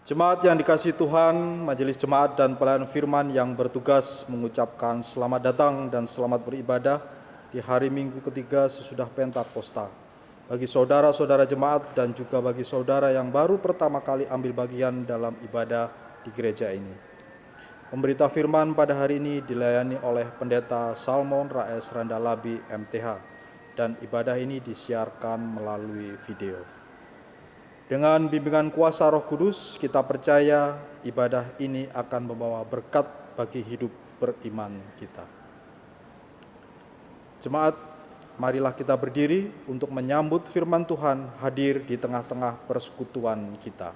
Jemaat yang dikasihi Tuhan, Majelis Jemaat dan Pelayan Firman yang bertugas mengucapkan selamat datang dan selamat beribadah di hari Minggu ketiga sesudah Pentakosta. Bagi saudara-saudara jemaat dan juga bagi saudara yang baru pertama kali ambil bagian dalam ibadah di gereja ini. Pemberita firman pada hari ini dilayani oleh Pendeta Salmon Raes Randalabi MTH dan ibadah ini disiarkan melalui video. Dengan bimbingan kuasa Roh Kudus, kita percaya ibadah ini akan membawa berkat bagi hidup beriman kita. Jemaat, marilah kita berdiri untuk menyambut firman Tuhan hadir di tengah-tengah persekutuan kita.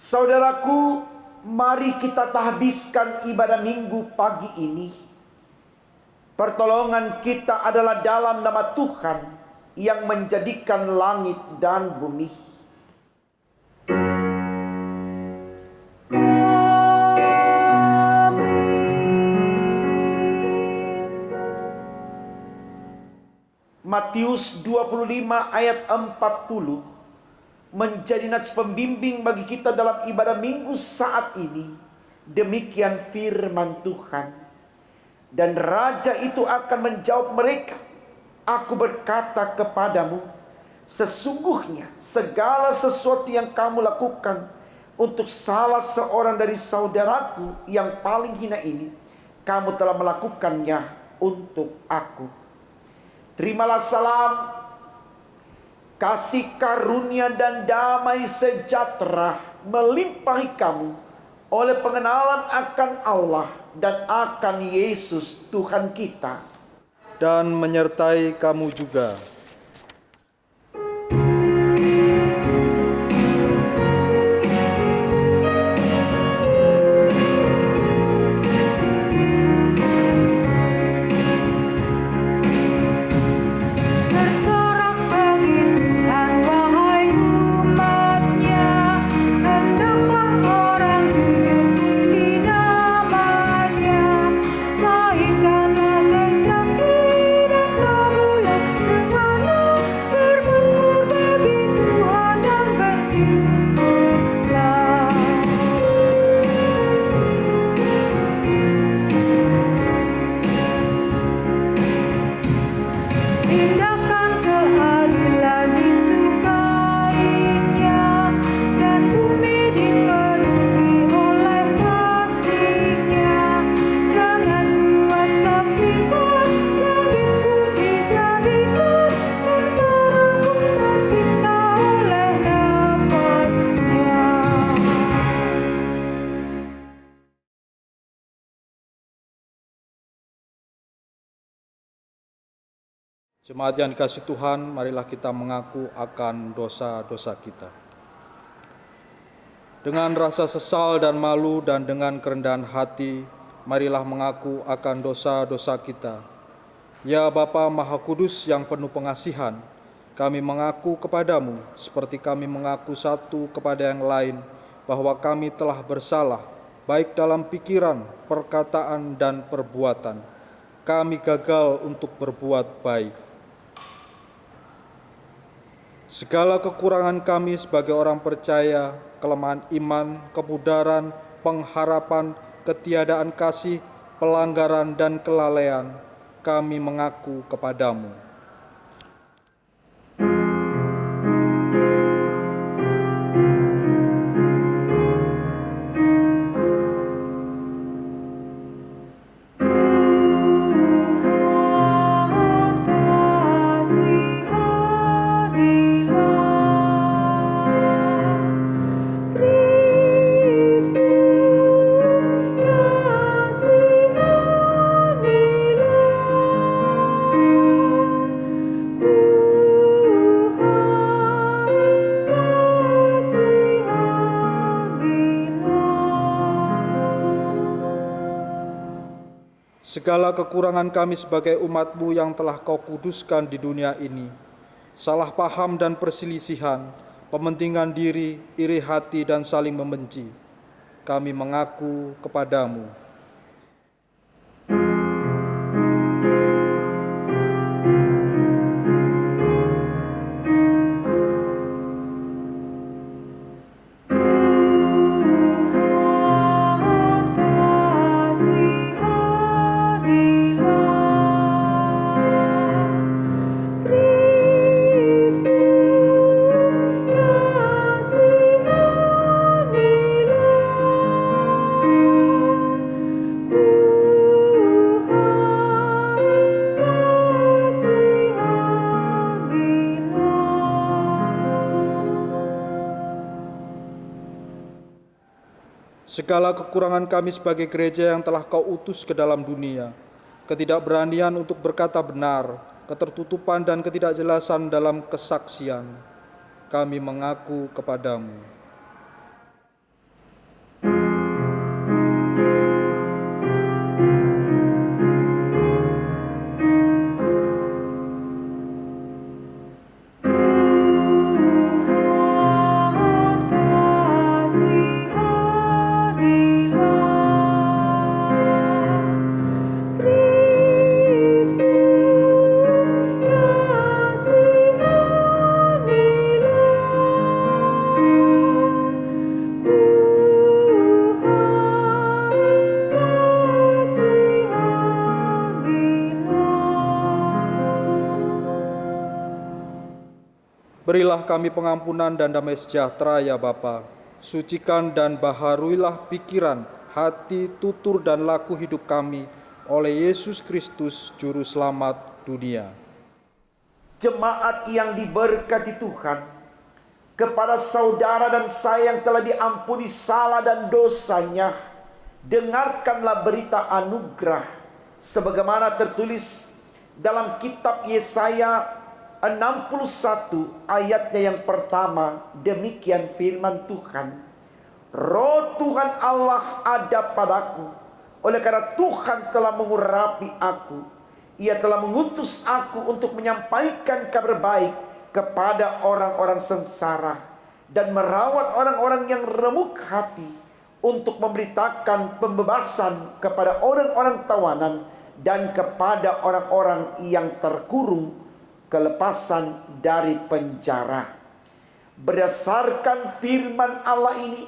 Saudaraku, mari kita tahbiskan ibadah minggu pagi ini. Pertolongan kita adalah dalam nama Tuhan yang menjadikan langit dan bumi. Matius 25 ayat 40 menjadi nats pembimbing bagi kita dalam ibadah minggu saat ini. Demikian firman Tuhan. Dan raja itu akan menjawab mereka, "Aku berkata kepadamu, sesungguhnya segala sesuatu yang kamu lakukan untuk salah seorang dari saudaraku yang paling hina ini, kamu telah melakukannya untuk aku." Terimalah salam, kasih karunia dan damai sejahtera melimpahi kamu oleh pengenalan akan Allah dan akan Yesus Tuhan kita. Dan menyertai kamu juga. Mainkanlah kejam dan tak boleh Jemaat yang dikasihi Tuhan, marilah kita mengaku akan dosa-dosa kita. Dengan rasa sesal dan malu dan dengan kerendahan hati, marilah mengaku akan dosa-dosa kita. Ya Bapa Maha Kudus yang penuh pengasihan, kami mengaku kepadamu seperti kami mengaku satu kepada yang lain bahwa kami telah bersalah, baik dalam pikiran, perkataan, dan perbuatan. Kami gagal untuk berbuat baik. Segala kekurangan kami sebagai orang percaya, kelemahan iman, kebudaran, pengharapan, ketiadaan kasih, pelanggaran, dan kelalaian, kami mengaku kepadamu. Segala kekurangan kami sebagai umat-Mu yang telah Kau kuduskan di dunia ini, salah paham dan perselisihan, pementingan diri, iri hati, dan saling membenci, kami mengaku kepadamu. Segala kekurangan kami sebagai gereja yang telah Kau utus ke dalam dunia, ketidakberanian untuk berkata benar, ketertutupan dan ketidakjelasan dalam kesaksian, kami mengaku kepadamu. Berilah kami pengampunan dan damai sejahtera ya Bapa. Sucikan dan baharuilah pikiran, hati, tutur, dan laku hidup kami oleh Yesus Kristus, Juru Selamat dunia. Jemaat yang diberkati Tuhan, kepada saudara dan saya yang telah diampuni salah dan dosanya, dengarkanlah berita anugerah sebagaimana tertulis dalam kitab Yesaya 61 ayatnya yang pertama. Demikian firman Tuhan, Roh Tuhan Allah ada padaku, oleh karena Tuhan telah mengurapi aku. Ia telah mengutus aku untuk menyampaikan kabar baik kepada orang-orang sengsara dan merawat orang-orang yang remuk hati, untuk memberitakan pembebasan kepada orang-orang tawanan dan kepada orang-orang yang terkurung kelepasan dari penjara. Berdasarkan firman Allah ini,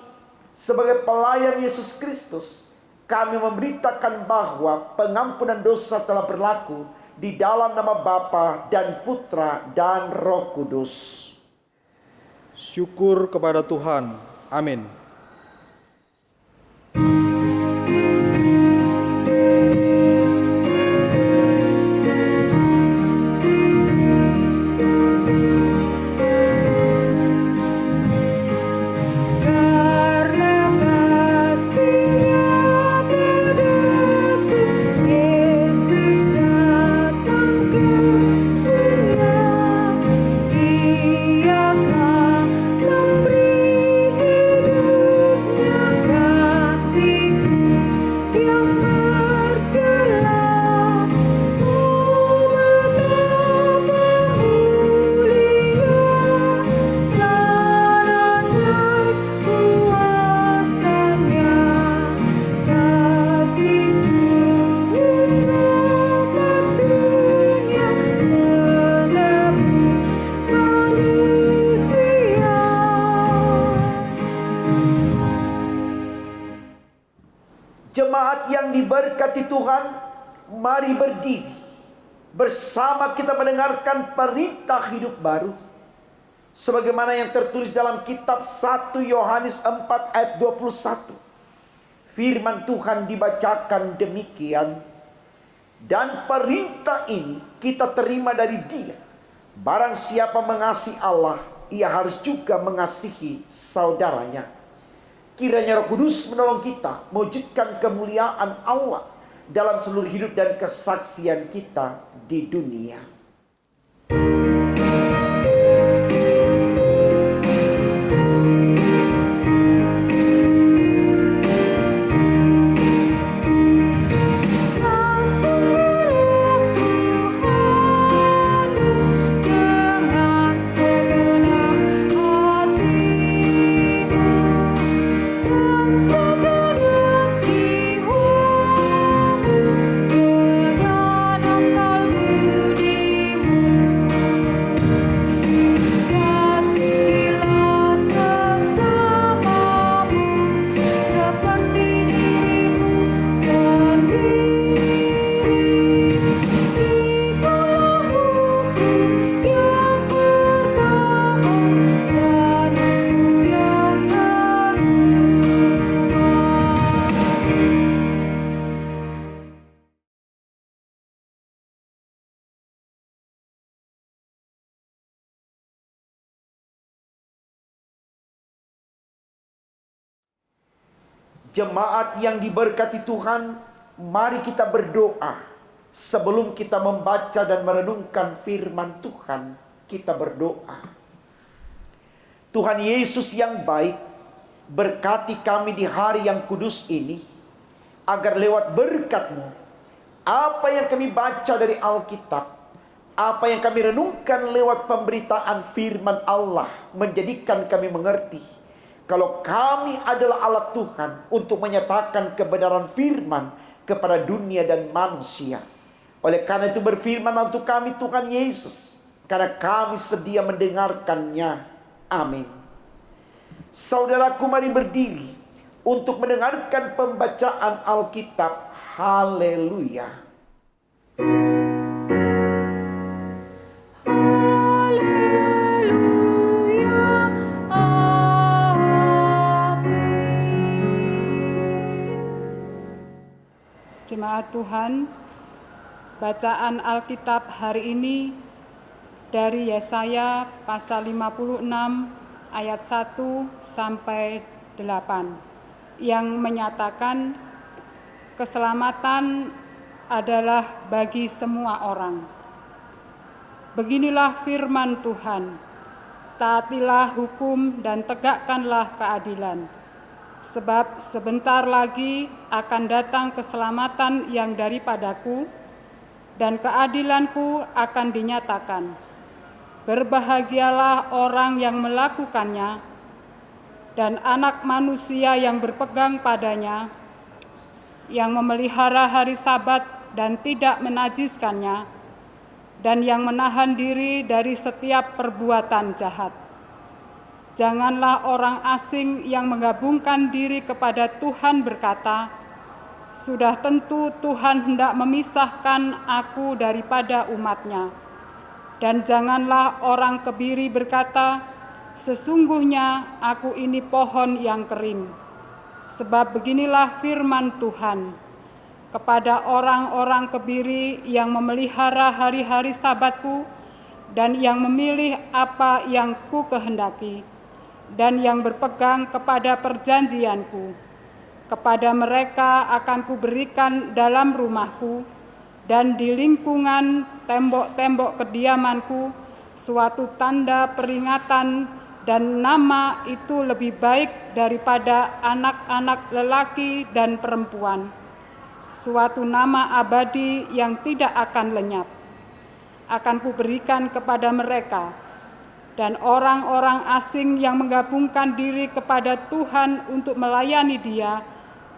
sebagai pelayan Yesus Kristus, kami memberitakan bahwa pengampunan dosa telah berlaku di dalam nama Bapa dan Putra dan Roh Kudus. Syukur kepada Tuhan. Amin. Yesus datang ke Jemaat yang diberkati Tuhan, mari berdiri bersama kita mendengarkan perintah hidup baru sebagaimana yang tertulis dalam kitab 1 Yohanes 4 ayat 21. Firman Tuhan dibacakan demikian, dan perintah ini kita terima dari Dia, barang siapa mengasihi Allah, ia harus juga mengasihi saudaranya. Kiranya Roh Kudus menolong kita mewujudkan kemuliaan Allah dalam seluruh hidup dan kesaksian kita di dunia. Jemaat yang diberkati Tuhan, mari kita berdoa. Sebelum kita membaca dan merenungkan firman Tuhan, kita berdoa. Tuhan Yesus yang baik, berkati kami di hari yang kudus ini, agar lewat berkat-Mu, apa yang kami baca dari Alkitab, apa yang kami renungkan lewat pemberitaan firman Allah, menjadikan kami mengerti kalau kami adalah alat Tuhan untuk menyatakan kebenaran firman kepada dunia dan manusia. Oleh karena itu berfirman untuk kami Tuhan Yesus, karena kami sedia mendengarkannya. Amin. Saudaraku, mari berdiri untuk mendengarkan pembacaan Alkitab. Haleluya. Jemaat Tuhan, bacaan Alkitab hari ini dari Yesaya pasal 56 ayat 1 sampai 8 yang menyatakan keselamatan adalah bagi semua orang. Beginilah firman Tuhan, taatilah hukum dan tegakkanlah keadilan. Sebab sebentar lagi akan datang keselamatan yang daripadaku, dan keadilanku akan dinyatakan. Berbahagialah orang yang melakukannya, dan anak manusia yang berpegang padanya, yang memelihara hari Sabat dan tidak menajiskannya, dan yang menahan diri dari setiap perbuatan jahat. Janganlah orang asing yang menggabungkan diri kepada Tuhan berkata, sudah tentu Tuhan hendak memisahkan aku daripada umat-Nya. Dan janganlah orang kebiri berkata, sesungguhnya aku ini pohon yang kering. Sebab beginilah firman Tuhan, kepada orang-orang kebiri yang memelihara hari-hari Sabatku, dan yang memilih apa yang ku kehendaki, dan yang berpegang kepada perjanjianku. Kepada mereka akan kuberikan dalam rumahku dan di lingkungan tembok-tembok kediamanku suatu tanda peringatan, dan nama itu lebih baik daripada anak-anak lelaki dan perempuan, suatu nama abadi yang tidak akan lenyap. Akan kuberikan kepada mereka, dan orang-orang asing yang menggabungkan diri kepada Tuhan untuk melayani Dia,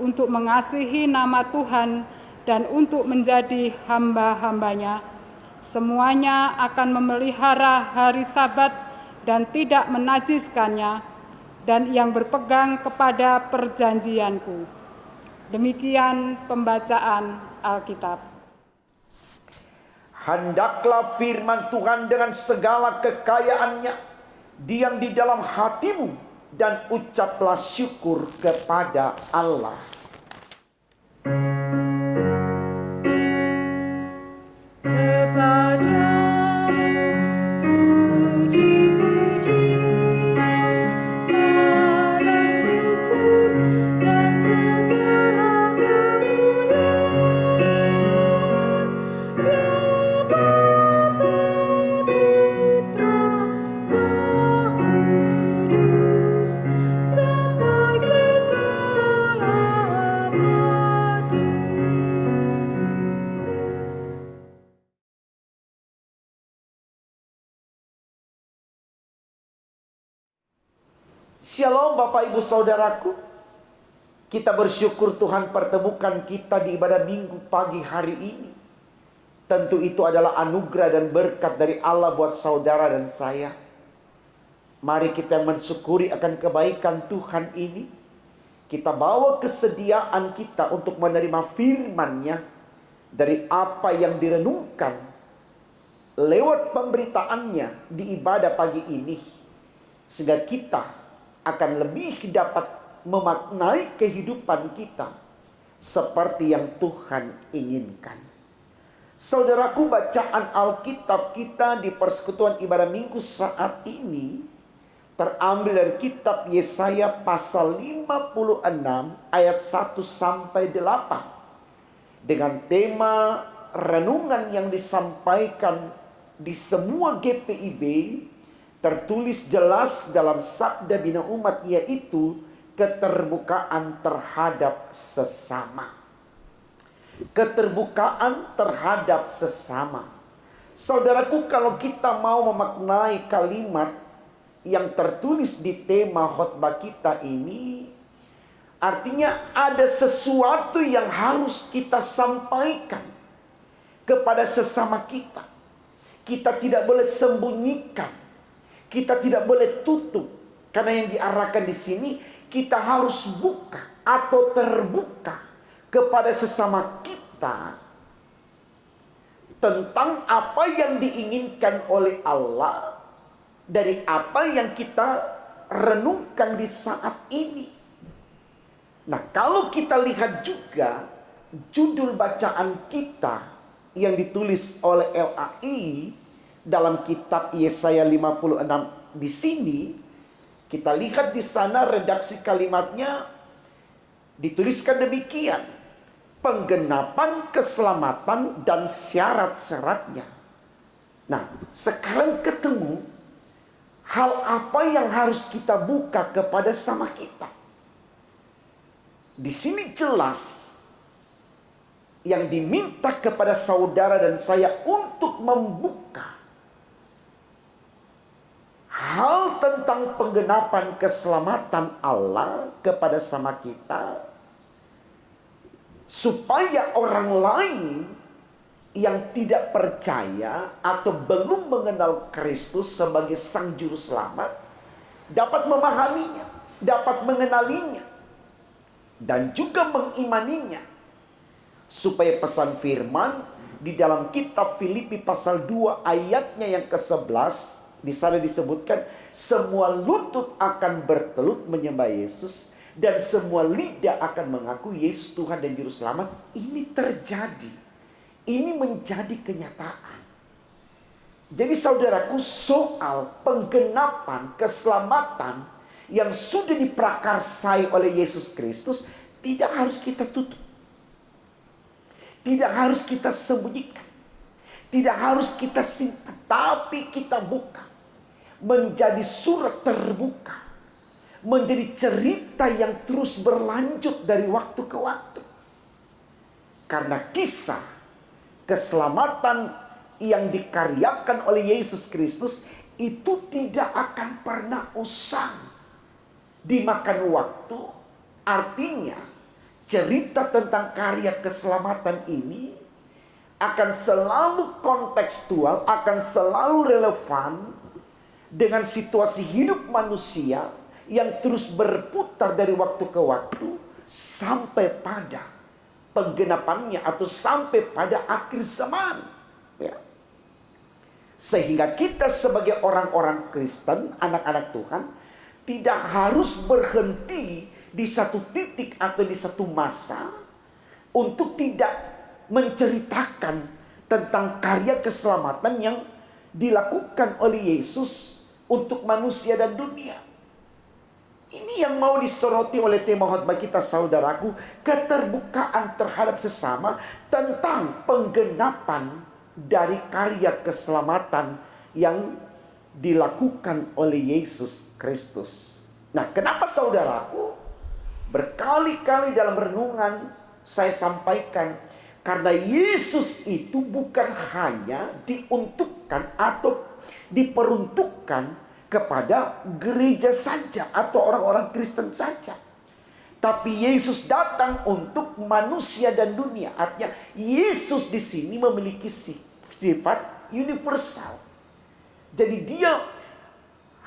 untuk mengasihi nama Tuhan, dan untuk menjadi hamba-hambanya, semuanya akan memelihara hari Sabat dan tidak menajiskannya, dan yang berpegang kepada perjanjianku. Demikian pembacaan Alkitab. Hendaklah firman Tuhan dengan segala kekayaannya diam di dalam hatimu, dan ucaplah syukur kepada Allah. Kepadamu puji-pujian, pada syukur dan segala kemuliaan, ya Bapa, Putra, Roh Kudus, sampai kekal abadi. Shalom Bapak Ibu Saudaraku. Kita bersyukur Tuhan pertemukan kita di ibadah minggu pagi hari ini. Tentu itu adalah anugerah dan berkat dari Allah buat saudara dan saya. Mari kita mensyukuri akan kebaikan Tuhan ini. Kita bawa kesediaan kita untuk menerima firman-Nya dari apa yang direnungkan lewat pemberitaannya di ibadah pagi ini. Sehingga kita akan lebih dapat memaknai kehidupan kita seperti yang Tuhan inginkan. Saudaraku, bacaan Alkitab kita di persekutuan ibadah minggu saat ini terambil dari kitab Yesaya pasal 56 ayat 1 sampai 8 dengan tema renungan yang disampaikan di semua GPIB tertulis jelas dalam Sabda Bina Umat, yaitu keterbukaan terhadap sesama. Keterbukaan terhadap sesama. Saudaraku, kalau kita mau memaknai kalimat yang tertulis di tema khotbah kita ini, artinya ada sesuatu yang harus kita sampaikan kepada sesama kita. Kita tidak boleh sembunyikan. Kita tidak boleh tutup, karena yang diarahkan di sini kita harus buka atau terbuka kepada sesama kita tentang apa yang diinginkan oleh Allah dari apa yang kita renungkan di saat ini. Nah, kalau kita lihat juga judul bacaan kita yang ditulis oleh LAI dalam kitab Yesaya 56 di sini, kita lihat di sana redaksi kalimatnya dituliskan demikian: penggenapan keselamatan dan syarat-syaratnya. Nah, sekarang ketemu hal apa yang harus kita buka kepada sama kita. Di sini jelas yang diminta kepada saudara dan saya untuk membuka hal tentang penggenapan keselamatan Allah kepada sama kita, supaya orang lain yang tidak percaya atau belum mengenal Kristus sebagai Sang Juru Selamat dapat memahaminya, dapat mengenalinya, dan juga mengimaninya. Supaya pesan firman di dalam kitab Filipi pasal 2 ayatnya yang ke-11, di sana disebutkan semua lutut akan bertelut menyembah Yesus dan semua lidah akan mengaku Yesus Tuhan dan Juru Selamat. Ini terjadi. Ini menjadi kenyataan. Jadi saudaraku, soal penggenapan keselamatan yang sudah diprakarsai oleh Yesus Kristus tidak harus kita tutup. Tidak harus kita sembunyikan. Tidak harus kita simpan. Tapi kita buka. Menjadi surat terbuka. Menjadi cerita yang terus berlanjut dari waktu ke waktu. Karena kisah keselamatan yang dikaryakan oleh Yesus Kristus itu tidak akan pernah usang dimakan waktu. Artinya cerita tentang karya keselamatan ini akan selalu kontekstual, akan selalu relevan dengan situasi hidup manusia yang terus berputar dari waktu ke waktu, sampai pada penggenapannya atau sampai pada akhir zaman. Ya. Sehingga kita sebagai orang-orang Kristen, anak-anak Tuhan, tidak harus berhenti di satu titik atau di satu masa untuk tidak menceritakan tentang karya keselamatan yang dilakukan oleh Yesus untuk manusia dan dunia. Ini yang mau disoroti oleh tema khotbah kita, saudaraku, keterbukaan terhadap sesama tentang penggenapan dari karya keselamatan yang dilakukan oleh Yesus Kristus. Nah, kenapa saudaraku? Berkali-kali dalam renungan saya sampaikan, karena Yesus itu bukan hanya diuntukkan atau diperuntukkan kepada gereja saja atau orang-orang Kristen saja. Tapi Yesus datang untuk manusia dan dunia. Artinya Yesus di sini memiliki sifat universal. Jadi dia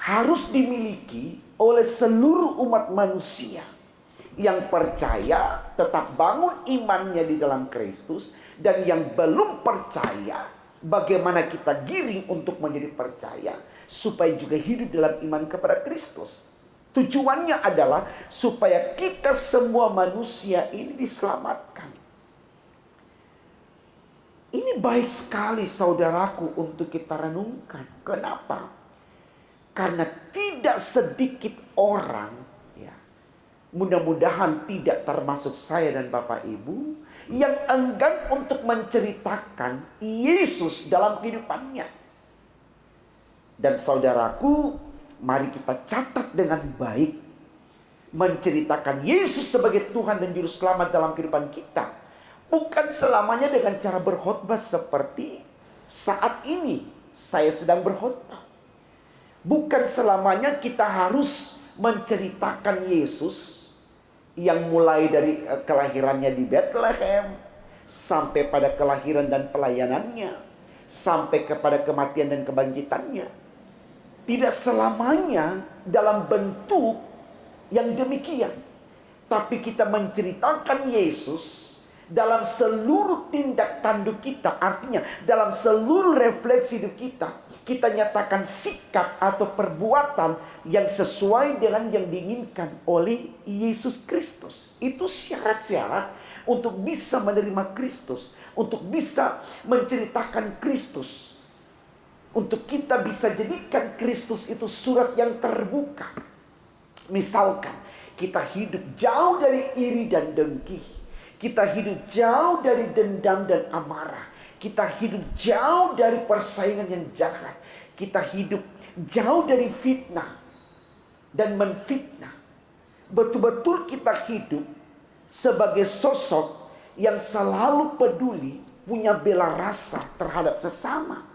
harus dimiliki oleh seluruh umat manusia yang percaya tetap bangun imannya di dalam Kristus, dan yang belum percaya bagaimana kita giring untuk menjadi percaya supaya juga hidup dalam iman kepada Kristus. Tujuannya adalah supaya kita semua manusia ini diselamatkan. Ini baik sekali saudaraku untuk kita renungkan. Kenapa? Karena tidak sedikit orang, ya, mudah-mudahan tidak termasuk saya dan Bapak Ibu, yang enggan untuk menceritakan Yesus dalam kehidupannya. Dan saudaraku, mari kita catat dengan baik, menceritakan Yesus sebagai Tuhan dan Juru Selamat dalam kehidupan kita bukan selamanya dengan cara berkhotbah seperti saat ini saya sedang berkhotbah. Bukan selamanya kita harus menceritakan Yesus yang mulai dari kelahirannya di Bethlehem sampai pada kelahiran dan pelayanannya, sampai kepada kematian dan kebangkitannya. Tidak selamanya dalam bentuk yang demikian. Tapi kita menceritakan Yesus dalam seluruh tindak tanduk kita. Artinya dalam seluruh refleksi hidup kita. Kita nyatakan sikap atau perbuatan yang sesuai dengan yang diinginkan oleh Yesus Kristus. Itu syarat-syarat untuk bisa menerima Kristus. Untuk bisa menceritakan Kristus. Untuk kita bisa jadikan Kristus itu surat yang terbuka. Misalkan kita hidup jauh dari iri dan dengki. Kita hidup jauh dari dendam dan amarah. Kita hidup jauh dari persaingan yang jahat. Kita hidup jauh dari fitnah dan menfitnah. Betul-betul kita hidup sebagai sosok yang selalu peduli, punya bela rasa terhadap sesama.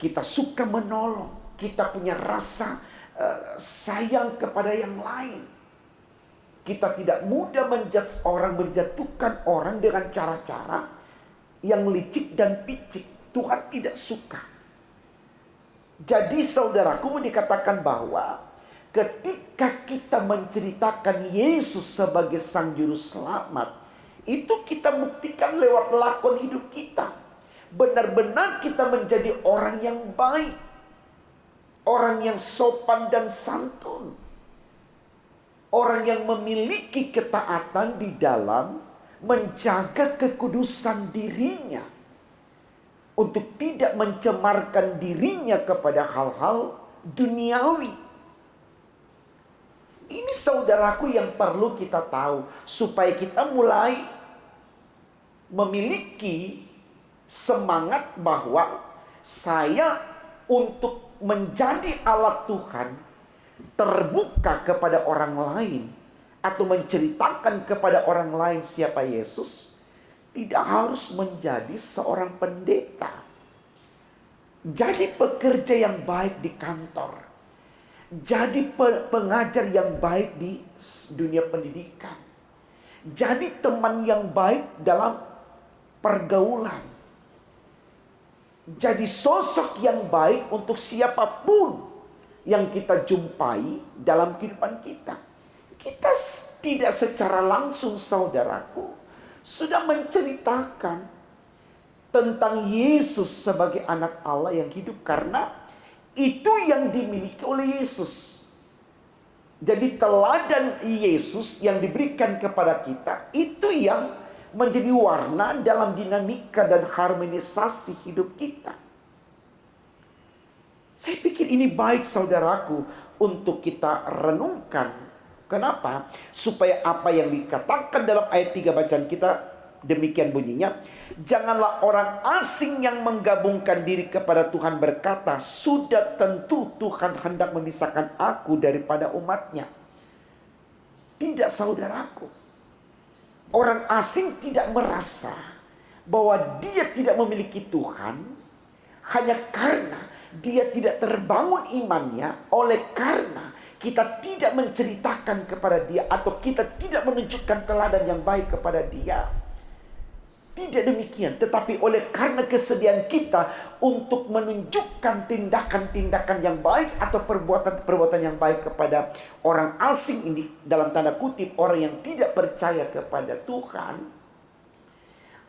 Kita suka menolong, kita punya rasa sayang kepada yang lain. Kita tidak mudah menjatuhkan orang dengan cara-cara yang licik dan picik. Tuhan tidak suka. Jadi saudaraku, dikatakan bahwa ketika kita menceritakan Yesus sebagai Sang Juru Selamat, itu kita buktikan lewat lakon hidup kita. Benar-benar kita menjadi orang yang baik, orang yang sopan dan santun, orang yang memiliki ketaatan di dalam menjaga kekudusan dirinya, untuk tidak mencemarkan dirinya kepada hal-hal duniawi. Ini saudaraku yang perlu kita tahu, supaya kita mulai memiliki semangat bahwa saya untuk menjadi alat Tuhan, terbuka kepada orang lain atau menceritakan kepada orang lain siapa Yesus, tidak harus menjadi seorang pendeta. Jadi pekerja yang baik di kantor, jadi pengajar yang baik di dunia pendidikan, jadi teman yang baik dalam pergaulan, jadi sosok yang baik untuk siapapun yang kita jumpai dalam kehidupan kita. Kita tidak secara langsung, saudaraku, sudah menceritakan tentang Yesus sebagai anak Allah yang hidup, karena itu yang dimiliki oleh Yesus. Jadi teladan Yesus yang diberikan kepada kita itu yang menjadi warna dalam dinamika dan harmonisasi hidup kita. Saya pikir ini baik, saudaraku, untuk kita renungkan. Kenapa? Supaya apa yang dikatakan dalam ayat 3 bacaan kita, demikian bunyinya, janganlah orang asing yang menggabungkan diri kepada Tuhan berkata, sudah tentu Tuhan hendak memisahkan aku daripada umatnya. Tidak, saudaraku. Orang asing tidak merasa bahwa dia tidak memiliki Tuhan hanya karena dia tidak terbangun imannya, oleh karena kita tidak menceritakan kepada dia atau kita tidak menunjukkan teladan yang baik kepada dia. Tidak demikian, tetapi oleh karena kesediaan kita untuk menunjukkan tindakan-tindakan yang baik atau perbuatan-perbuatan yang baik kepada orang asing ini, dalam tanda kutip orang yang tidak percaya kepada Tuhan,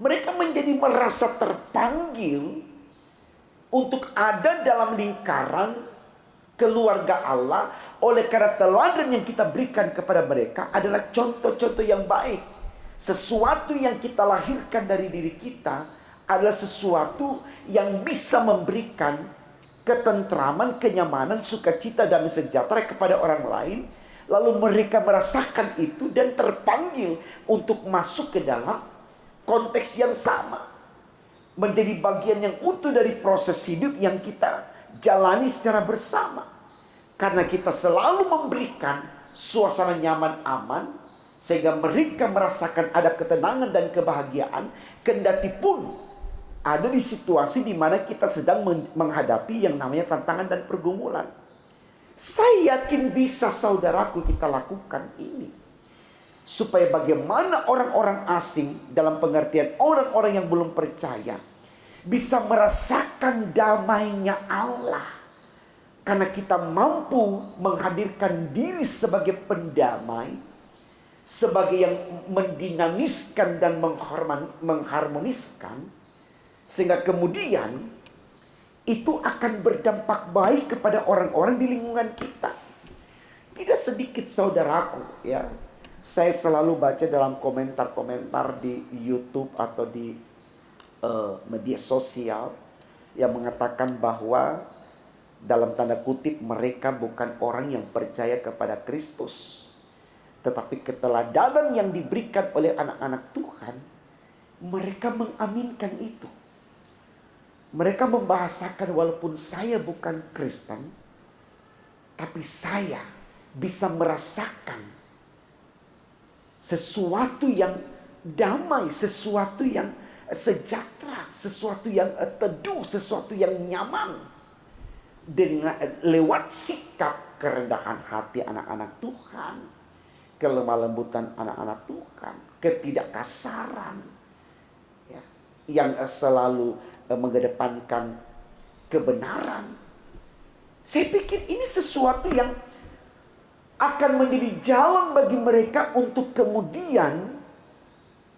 mereka menjadi merasa terpanggil untuk ada dalam lingkaran keluarga Allah. Oleh karena teladan yang kita berikan kepada mereka adalah contoh-contoh yang baik. Sesuatu yang kita lahirkan dari diri kita adalah sesuatu yang bisa memberikan ketentraman, kenyamanan, sukacita, damai sejahtera kepada orang lain. Lalu mereka merasakan itu dan terpanggil untuk masuk ke dalam konteks yang sama, menjadi bagian yang utuh dari proses hidup yang kita jalani secara bersama. Karena kita selalu memberikan suasana nyaman, aman, sehingga mereka merasakan ada ketenangan dan kebahagiaan, kendati pun ada di situasi di mana kita sedang menghadapi yang namanya tantangan dan pergumulan. Saya yakin bisa, saudaraku, kita lakukan ini. Supaya bagaimana orang-orang asing, dalam pengertian orang-orang yang belum percaya, bisa merasakan damainya Allah. Karena kita mampu menghadirkan diri sebagai pendamai, sebagai yang mendinamiskan dan mengharmoniskan, sehingga kemudian itu akan berdampak baik kepada orang-orang di lingkungan kita. Tidak sedikit, saudaraku, ya, saya selalu baca dalam komentar-komentar di YouTube atau di media sosial yang mengatakan bahwa dalam tanda kutip mereka bukan orang yang percaya kepada Kristus, tetapi keteladanan yang diberikan oleh anak-anak Tuhan, mereka mengaminkan itu. Mereka membahasakan, walaupun saya bukan Kristen, tapi saya bisa merasakan sesuatu yang damai, sesuatu yang sejahtera, sesuatu yang teduh, sesuatu yang nyaman, dengan lewat sikap kerendahan hati anak-anak Tuhan, kelemah lembutan anak-anak Tuhan, ketidakkasaran, ya, yang selalu mengedepankan kebenaran. Saya pikir ini sesuatu yang akan menjadi jalan bagi mereka untuk kemudian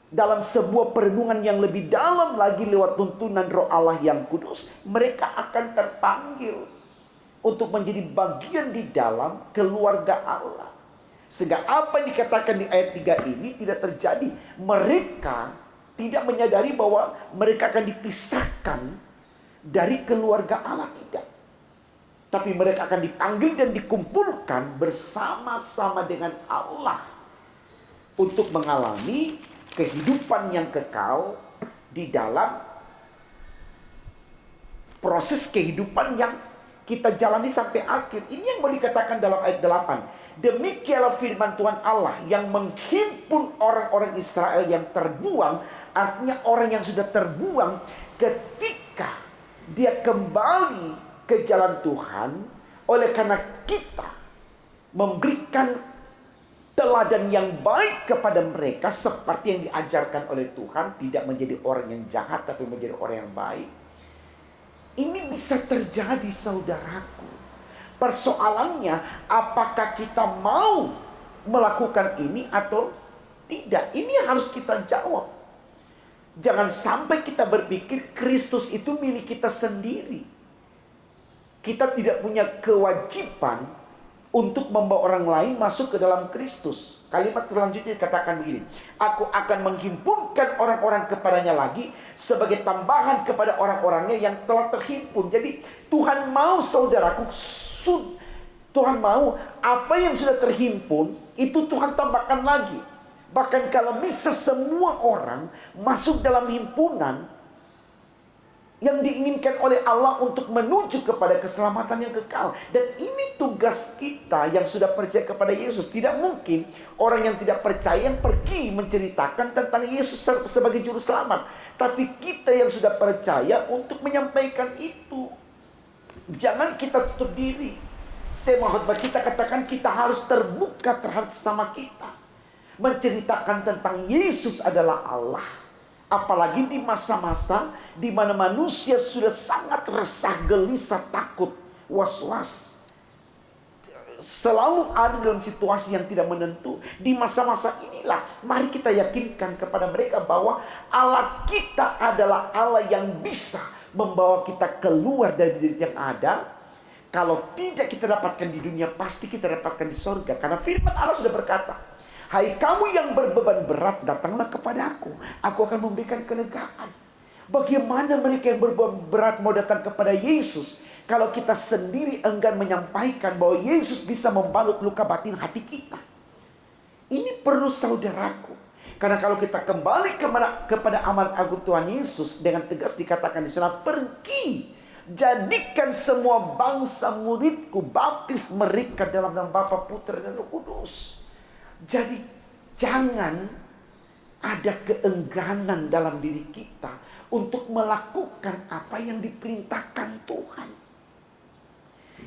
dalam sebuah perenungan yang lebih dalam lagi lewat tuntunan Roh Allah yang kudus, mereka akan terpanggil untuk menjadi bagian di dalam keluarga Allah. Sehingga apa yang dikatakan di ayat 3 ini tidak terjadi. Mereka tidak menyadari bahwa mereka akan dipisahkan dari keluarga Allah, tidak. Tapi mereka akan dipanggil dan dikumpulkan bersama-sama dengan Allah untuk mengalami kehidupan yang kekal di dalam proses kehidupan yang kita jalani sampai akhir. Ini yang mau dikatakan dalam ayat 8. Demikianlah firman Tuhan Allah yang menghimpun orang-orang Israel yang terbuang. Artinya orang yang sudah terbuang, ketika dia kembali ke jalan Tuhan, oleh karena kita memberikan teladan yang baik kepada mereka seperti yang diajarkan oleh Tuhan, tidak menjadi orang yang jahat tapi menjadi orang yang baik. Ini bisa terjadi, saudaraku. Persoalannya, apakah kita mau melakukan ini atau tidak? Ini harus kita jawab. Jangan sampai kita berpikir Kristus itu milik kita sendiri. Kita tidak punya kewajiban untuk membawa orang lain masuk ke dalam Kristus. Kalimat selanjutnya dikatakan begini, aku akan menghimpunkan orang-orang kepadanya lagi sebagai tambahan kepada orang-orangnya yang telah terhimpun. Jadi Tuhan mau, saudaraku, Tuhan mau apa yang sudah terhimpun itu Tuhan tambahkan lagi. Bahkan kalau bisa semua orang masuk dalam himpunan yang diinginkan oleh Allah untuk menuju kepada keselamatan yang kekal. Dan ini tugas kita yang sudah percaya kepada Yesus. Tidak mungkin orang yang tidak percaya yang pergi menceritakan tentang Yesus sebagai juru selamat. Tapi kita yang sudah percaya untuk menyampaikan itu. Jangan kita tutup diri. Tema khotbah kita katakan kita harus terbuka terhadap sesama kita. Menceritakan tentang Yesus adalah Allah. Apalagi di masa-masa di mana manusia sudah sangat resah, gelisah, takut, was-was. Selalu ada dalam situasi yang tidak menentu. Di masa-masa inilah, mari kita yakinkan kepada mereka bahwa Allah kita adalah Allah yang bisa membawa kita keluar dari diri yang ada. Kalau tidak kita dapatkan di dunia, pasti kita dapatkan di sorga. Karena firman Allah sudah berkata, hai kamu yang berbeban berat, datanglah kepadaku. Aku akan memberikan kelegaan. Bagaimana mereka yang berbeban berat mau datang kepada Yesus kalau kita sendiri enggan menyampaikan bahwa Yesus bisa membalut luka batin hati kita? Ini perlu, saudaraku. Karena kalau kita kembali kepada amanat agung Tuhan Yesus, dengan tegas dikatakan di sana, pergi, jadikan semua bangsa muridku, baptis mereka dalam nama Bapa, Putra dan Roh Kudus. Jadi jangan ada keengganan dalam diri kita untuk melakukan apa yang diperintahkan Tuhan.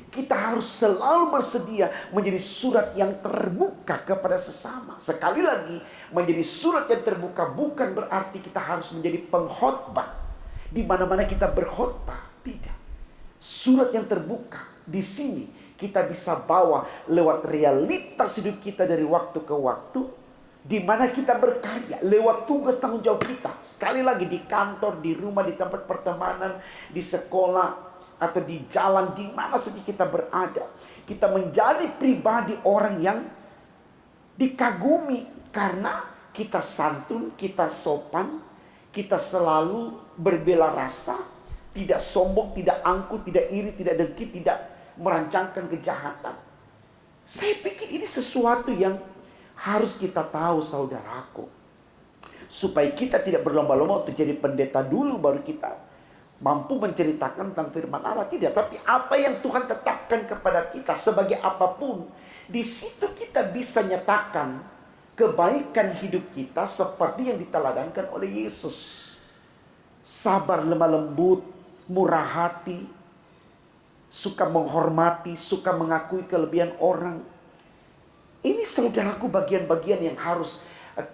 Kita harus selalu bersedia menjadi surat yang terbuka kepada sesama. Sekali lagi, menjadi surat yang terbuka bukan berarti kita harus menjadi pengkhotbah di mana-mana kita berkhotbah. Tidak. Surat yang terbuka di sini kita bisa bawa lewat realitas hidup kita dari waktu ke waktu, di mana kita berkarya lewat tugas tanggung jawab kita. Sekali lagi, di kantor, di rumah, di tempat pertemanan, di sekolah, atau di jalan, di mana saja kita berada. Kita menjadi pribadi orang yang dikagumi karena kita santun, kita sopan, kita selalu berbela rasa, tidak sombong, tidak angkuh, tidak iri, tidak dengki, tidak merancangkan kejahatan. Saya pikir ini sesuatu yang harus kita tahu, saudaraku, supaya kita tidak berlomba-lomba untuk jadi pendeta dulu baru kita mampu menceritakan tentang firman Allah. Tidak, tapi apa yang Tuhan tetapkan kepada kita sebagai apapun, di situ kita bisa nyatakan kebaikan hidup kita seperti yang diteladankan oleh Yesus. Sabar, lemah lembut, murah hati, suka menghormati, suka mengakui kelebihan orang. Ini, saudaraku, bagian-bagian yang harus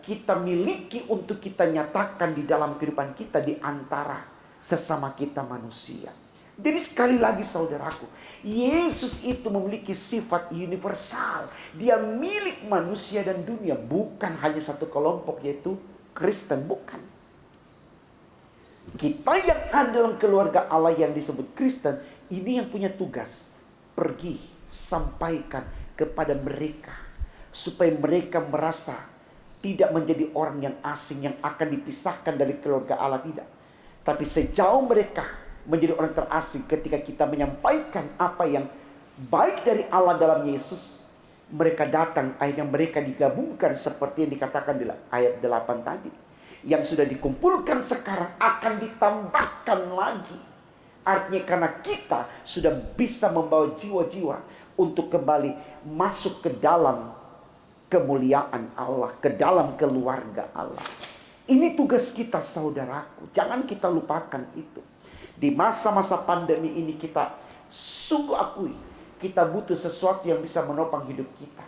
kita miliki untuk kita nyatakan di dalam kehidupan kita di antara sesama kita manusia. Jadi sekali lagi, saudaraku, Yesus itu memiliki sifat universal. Dia milik manusia dan dunia, bukan hanya satu kelompok, yaitu Kristen, bukan. Kita yang ada dalam keluarga Allah yang disebut Kristen, ini yang punya tugas. Pergi, sampaikan kepada mereka. Supaya mereka merasa tidak menjadi orang yang asing yang akan dipisahkan dari keluarga Allah, tidak. Tapi sejauh mereka menjadi orang terasing ketika kita menyampaikan apa yang baik dari Allah dalam Yesus, mereka datang, akhirnya mereka digabungkan seperti yang dikatakan di ayat 8 tadi. Yang sudah dikumpulkan sekarang akan ditambahkan lagi. Artinya karena kita sudah bisa membawa jiwa-jiwa untuk kembali masuk ke dalam kemuliaan Allah, ke dalam keluarga Allah. Ini tugas kita, saudaraku. Jangan kita lupakan itu. Di masa-masa pandemi ini kita sungguh akui kita butuh sesuatu yang bisa menopang hidup kita.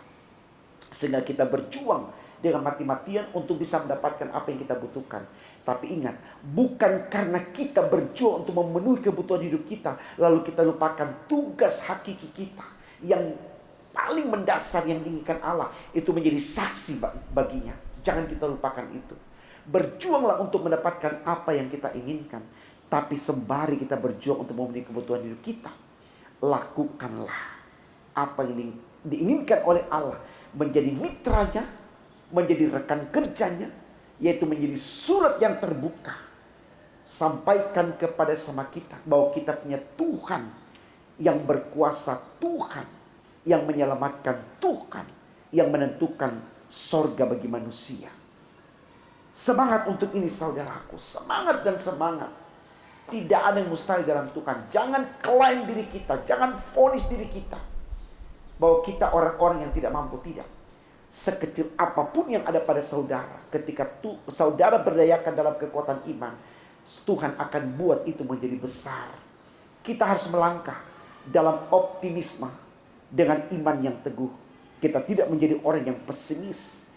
Sehingga kita berjuang dengan mati-matian untuk bisa mendapatkan apa yang kita butuhkan. Tapi ingat, bukan karena kita berjuang untuk memenuhi kebutuhan hidup kita, lalu kita lupakan tugas hakiki kita yang paling mendasar yang diinginkan Allah itu menjadi saksi baginya. Jangan kita lupakan itu. Berjuanglah untuk mendapatkan apa yang kita inginkan. Tapi sembari kita berjuang untuk memenuhi kebutuhan hidup kita, lakukanlah apa yang diinginkan oleh Allah. Menjadi mitranya, menjadi rekan kerjanya, yaitu menjadi surat yang terbuka. Sampaikan kepada sama kita bahwa kita punya Tuhan yang berkuasa, Tuhan yang menyelamatkan, Tuhan yang menentukan sorga bagi manusia. Semangat untuk ini saudaraku, semangat dan semangat. Tidak ada yang mustahil dalam Tuhan. Jangan klaim diri kita, jangan vonis diri kita bahwa kita orang-orang yang tidak mampu. Tidak. Sekecil apapun yang ada pada saudara, ketika saudara berdayakan dalam kekuatan iman, Tuhan akan buat itu menjadi besar. Kita harus melangkah dalam optimisme dengan iman yang teguh. Kita tidak menjadi orang yang pesimis,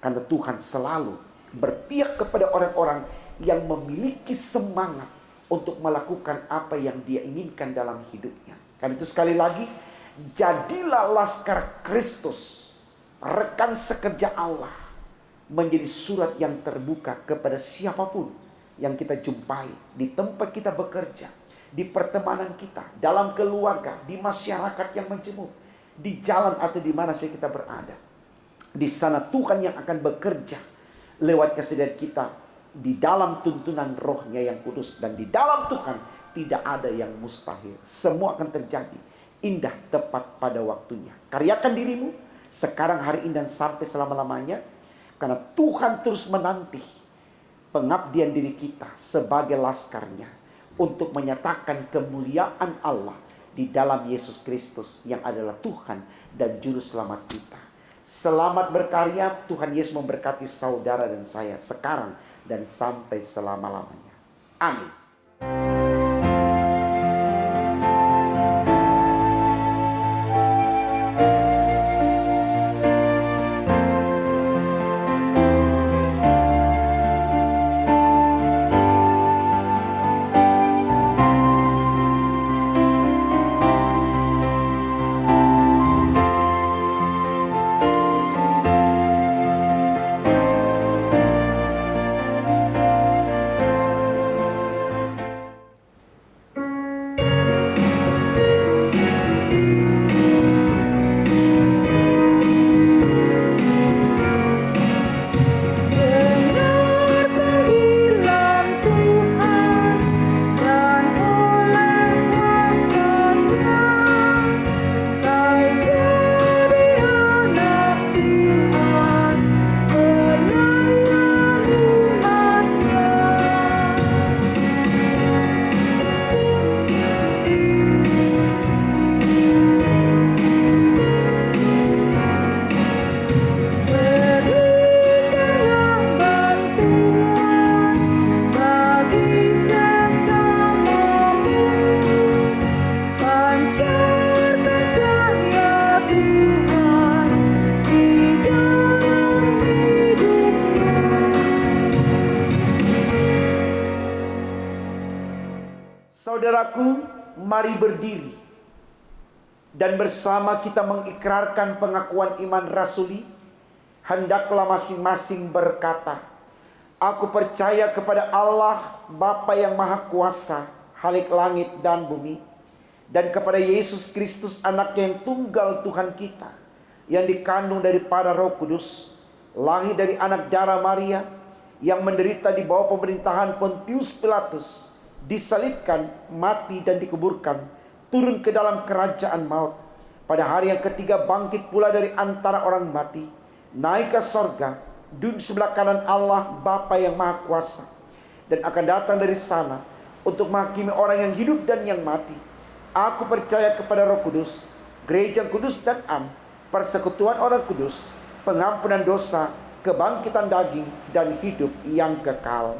karena Tuhan selalu berpihak kepada orang-orang yang memiliki semangat untuk melakukan apa yang dia inginkan dalam hidupnya. Karena itu sekali lagi, jadilah laskar Kristus, rekan sekerja Allah, menjadi surat yang terbuka kepada siapapun yang kita jumpai di tempat kita bekerja, di pertemanan kita, dalam keluarga, di masyarakat yang menjemur, di jalan atau di mana saja kita berada. Di sana Tuhan yang akan bekerja lewat kesediaan kita di dalam tuntunan Roh-Nya yang kudus. Dan di dalam Tuhan tidak ada yang mustahil. Semua akan terjadi indah tepat pada waktunya. Karyakan dirimu sekarang, hari ini, dan sampai selama-lamanya. Karena Tuhan terus menanti pengabdian diri kita sebagai laskarnya untuk menyatakan kemuliaan Allah di dalam Yesus Kristus yang adalah Tuhan dan Juru Selamat kita. Selamat berkarya. Tuhan Yesus memberkati saudara dan saya sekarang dan sampai selama-lamanya. Amin. Dengar panggilan Tuhan dan oleh kuasa-Nya kau jadi anak Tuhan, pelayan umat-Nya. Berikanlah bantuan bagi sesamamu, pancarkan cahaya Tuhan di dalam hidupmu. Saudaraku, mari berdiri dan bersama kita mengikrarkan pengakuan iman rasuli. Hendaklah masing-masing berkata, aku percaya kepada Allah Bapa yang Maha Kuasa, Khalik langit dan bumi, dan kepada Yesus Kristus anaknya yang tunggal Tuhan kita, yang dikandung daripada Roh Kudus, lahir dari anak darah Maria, yang menderita di bawah pemerintahan Pontius Pilatus, disalibkan, mati dan dikuburkan, turun ke dalam kerajaan maut, pada hari yang ketiga bangkit pula dari antara orang mati, naik ke sorga, duduk sebelah kanan Allah Bapa yang Maha Kuasa, dan akan datang dari sana untuk menghakimi orang yang hidup dan yang mati. Aku percaya kepada Roh Kudus, gereja kudus dan am, persekutuan orang kudus, pengampunan dosa, kebangkitan daging, dan hidup yang kekal.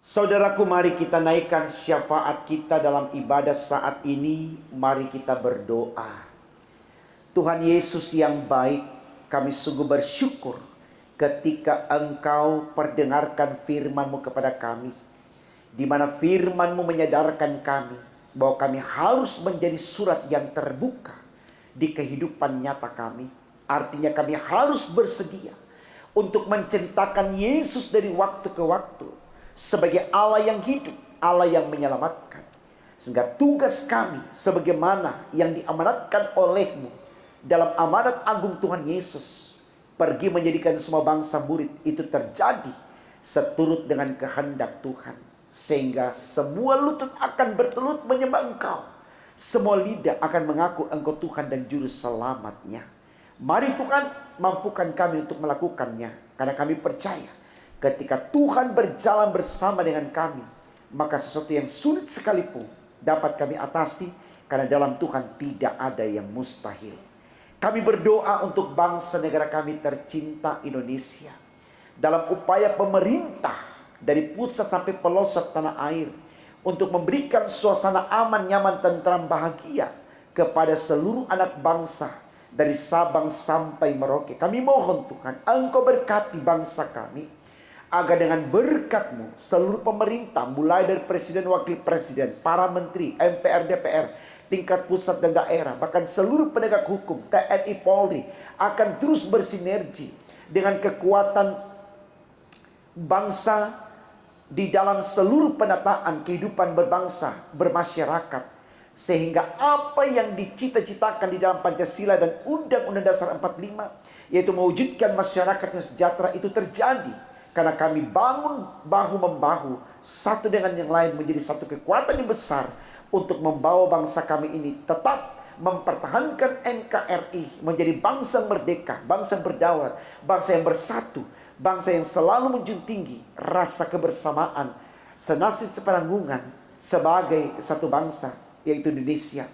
Saudaraku, mari kita naikkan syafaat kita dalam ibadah saat ini. Mari kita berdoa. Tuhan Yesus yang baik, kami sungguh bersyukur ketika Engkau perdengarkan firman-Mu kepada kami, di mana firman-Mu menyadarkan kami bahwa kami harus menjadi surat yang terbuka di kehidupan nyata kami. Artinya kami harus bersedia untuk menceritakan Yesus dari waktu ke waktu sebagai Allah yang hidup, Allah yang menyelamatkan. Sehingga tugas kami sebagaimana yang diamanatkan oleh-Mu dalam amanat agung Tuhan Yesus, pergi menjadikan semua bangsa murid, itu terjadi seturut dengan kehendak Tuhan. Sehingga semua lutut akan bertelut menyembah Engkau. Semua lidah akan mengaku Engkau Tuhan dan Juru Selamatnya. Mari Tuhan, mampukan kami untuk melakukannya. Karena kami percaya ketika Tuhan berjalan bersama dengan kami, maka sesuatu yang sulit sekalipun dapat kami atasi. Karena dalam Tuhan tidak ada yang mustahil. Kami berdoa untuk bangsa negara kami tercinta Indonesia. Dalam upaya pemerintah dari pusat sampai pelosok tanah air untuk memberikan suasana aman, nyaman, tentram, bahagia kepada seluruh anak bangsa dari Sabang sampai Merauke. Kami mohon Tuhan, Engkau berkati bangsa kami, agar dengan berkat-Mu seluruh pemerintah, mulai dari Presiden, Wakil Presiden, para menteri, MPR, DPR, tingkat pusat dan daerah, bahkan seluruh penegak hukum, TNI, Polri, akan terus bersinergi dengan kekuatan bangsa di dalam seluruh penataan kehidupan berbangsa, bermasyarakat. Sehingga apa yang dicita-citakan di dalam Pancasila dan Undang-Undang Dasar 45, yaitu mewujudkan masyarakat yang sejahtera, itu terjadi. Karena kami bangun bahu-membahu, satu dengan yang lain menjadi satu kekuatan yang besar untuk membawa bangsa kami ini tetap mempertahankan NKRI menjadi bangsa merdeka, bangsa berdaulat, bangsa yang bersatu, bangsa yang selalu menjunjung tinggi rasa kebersamaan, senasib sepenanggungan sebagai satu bangsa, yaitu Indonesia.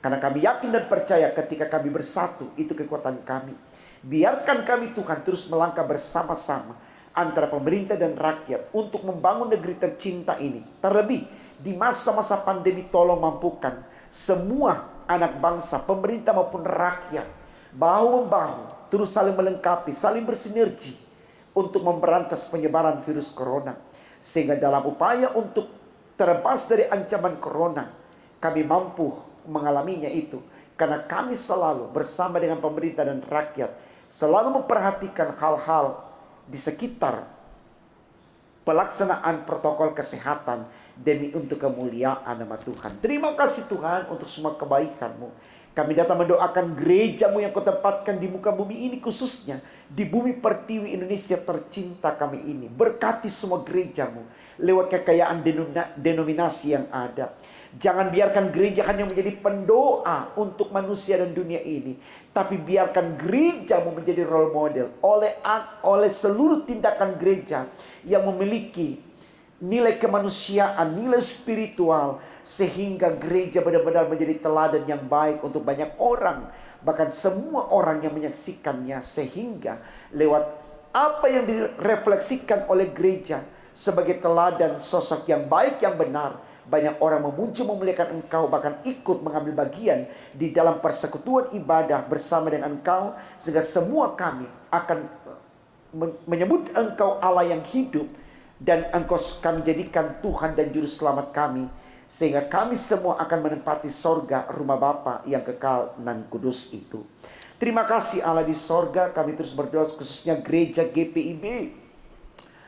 Karena kami yakin dan percaya ketika kami bersatu, itu kekuatan kami. Biarkan kami Tuhan terus melangkah bersama-sama antara pemerintah dan rakyat untuk membangun negeri tercinta ini. Terlebih di masa-masa pandemi, tolong mampukan semua anak bangsa, pemerintah maupun rakyat, bahu-membahu, terus saling melengkapi, saling bersinergi untuk memberantas penyebaran virus corona. Sehingga dalam upaya untuk terlepas dari ancaman corona, kami mampu mengalaminya itu. Karena kami selalu bersama dengan pemerintah dan rakyat, selalu memperhatikan hal-hal di sekitar pelaksanaan protokol kesehatan demi untuk kemuliaan nama Tuhan. Terima kasih Tuhan untuk semua kebaikan-Mu. Kami datang mendoakan gereja-Mu yang Kau tempatkan di muka bumi ini, khususnya di bumi pertiwi Indonesia tercinta kami ini. Berkati semua gereja-Mu lewat kekayaan denominasi yang ada. Jangan biarkan gereja hanya menjadi pendoa untuk manusia dan dunia ini, tapi biarkan gereja-Mu menjadi role model oleh seluruh tindakan gereja yang memiliki nilai kemanusiaan, nilai spiritual, sehingga gereja benar-benar menjadi teladan yang baik untuk banyak orang, bahkan semua orang yang menyaksikannya. Sehingga lewat apa yang direfleksikan oleh gereja sebagai teladan sosok yang baik, yang benar, banyak orang memuji memuliakan Engkau, bahkan ikut mengambil bagian di dalam persekutuan ibadah bersama dengan Engkau. Sehingga semua kami akan menyebut Engkau Allah yang hidup, dan Engkau kami jadikan Tuhan dan Juru Selamat kami. Sehingga kami semua akan menempati sorga, rumah Bapa yang kekal nan kudus itu. Terima kasih Allah di sorga. Kami terus berdoa khususnya gereja GPIB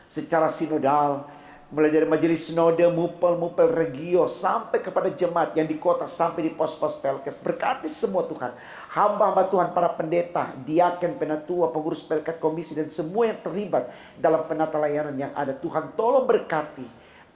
secara sinodal, mulai dari majelis sinode, mupel regio, sampai kepada jemaat yang di kota, sampai di pos-pos pelkes. Berkati semua Tuhan, hamba-hamba Tuhan, para pendeta, diaken, penatua, pengurus pelkat, komisi, dan semua yang terlibat dalam penata layanan yang ada. Tuhan tolong berkati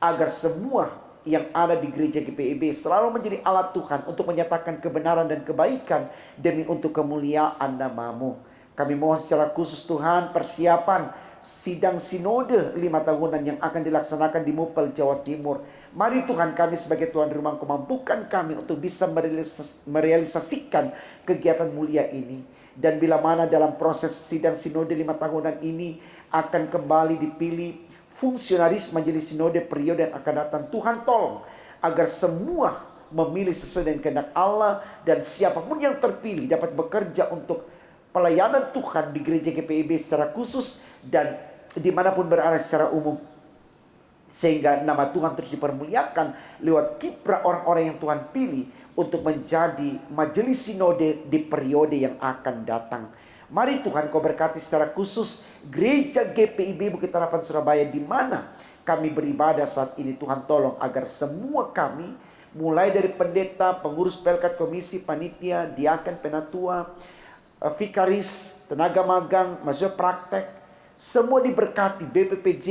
agar semua yang ada di gereja GPIB selalu menjadi alat Tuhan untuk menyatakan kebenaran dan kebaikan demi untuk kemuliaan nama-Mu. Kami mohon secara khusus Tuhan, persiapan sidang sinode 5 tahunan yang akan dilaksanakan di Mupel, Jawa Timur. Mari Tuhan, kami sebagai tuan rumah, Kau mampukan kami untuk bisa merealisasikan kegiatan mulia ini. Dan bila mana dalam proses sidang sinode 5 tahunan ini akan kembali dipilih fungsionaris majelis sinode periode yang akan datang, Tuhan tolong agar semua memilih sesuai dengan kehendak Allah, dan siapapun yang terpilih dapat bekerja untuk pelayanan Tuhan di gereja GPIB secara khusus dan dimanapun berada secara umum. Sehingga nama Tuhan terus dipermuliakan lewat kiprah orang-orang yang Tuhan pilih untuk menjadi majelis sinode di periode yang akan datang. Mari Tuhan Kau berkati secara khusus gereja GPIB Bukit Harapan Surabaya di mana kami beribadah saat ini. Tuhan tolong agar semua kami, mulai dari pendeta, pengurus pelkat, komisi, panitia, diaken, penatua, vikaris, tenaga magang, mahasiswa praktek, semua diberkati. BPPJ,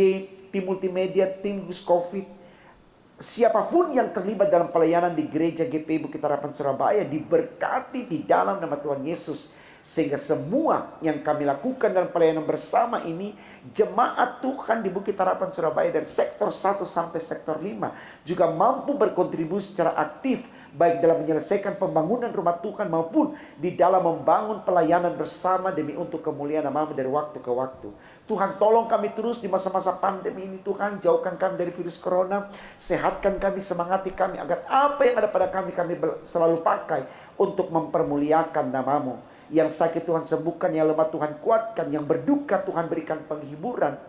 tim multimedia, tim gugus COVID, siapapun yang terlibat dalam pelayanan di gereja GPI Bukit Harapan Surabaya diberkati di dalam nama Tuhan Yesus. Sehingga semua yang kami lakukan dalam pelayanan bersama ini, jemaat Tuhan di Bukit Harapan Surabaya dari sektor 1 sampai sektor 5 juga mampu berkontribusi secara aktif, baik dalam menyelesaikan pembangunan rumah Tuhan maupun di dalam membangun pelayanan bersama demi untuk kemuliaan nama-Mu dari waktu ke waktu. Tuhan tolong kami terus di masa-masa pandemi ini. Tuhan jauhkan kami dari virus corona, sehatkan kami, semangati kami agar apa yang ada pada kami selalu pakai untuk mempermuliakan nama-Mu. Yang sakit Tuhan sembuhkan, yang lemah Tuhan kuatkan, yang berduka Tuhan berikan penghiburan,